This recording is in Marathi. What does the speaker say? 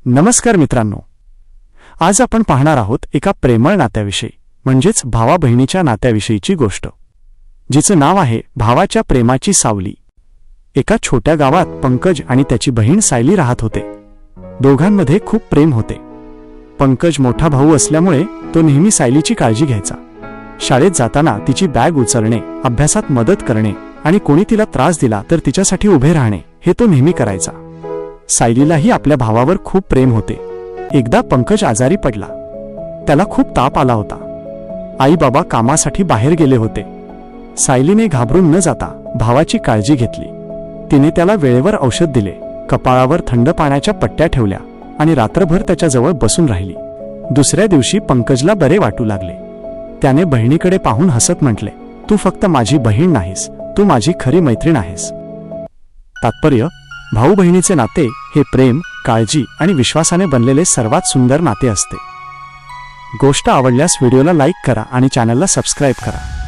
नमस्कार मित्रांनो, आज आपण पाहणार आहोत एका प्रेमळ नात्याविषयी, म्हणजेच भावा बहिणीच्या नात्याविषयीची गोष्ट, जिचं नाव आहे भावाच्या प्रेमाची सावली. एका छोट्या गावात पंकज आणि त्याची बहीण सायली राहत होते. दोघांमध्ये खूप प्रेम होते. पंकज मोठा भाऊ असल्यामुळे तो नेहमी सायलीची काळजी घ्यायचा. शाळेत जाताना तिची बॅग उचलणे, अभ्यासात मदत करणे आणि कोणी तिला त्रास दिला तर तिच्यासाठी उभे राहणे हे तो नेहमी करायचा. सायलीलाही आपल्या भावावर खूप प्रेम होते. एकदा पंकज आजारी पडला. त्याला खूप ताप आला होता. आई बाबा कामासाठी बाहेर गेले होते. सायलीने घाबरून न जाता भावाची काळजी घेतली. तिने त्याला वेळेवर औषध दिले, कपाळावर थंड पाण्याच्या पट्ट्या ठेवल्या आणि रात्रभर त्याच्याजवळ बसून राहिली. दुसऱ्या दिवशी पंकजला बरे वाटू लागले. त्याने बहिणीकडे पाहून हसत म्हटले, तू फक्त माझी बहीण नाहीस, तू माझी खरी मैत्रीण आहेस. तात्पर्य, भाऊ बहिणीचे नाते हे प्रेम, काळजी आणि विश्वासाने बनलेले सर्वात सुंदर नाते असते. गोष्ट आवडल्यास व्हिडिओला लाईक करा आणि चॅनलला सबस्क्राईब करा.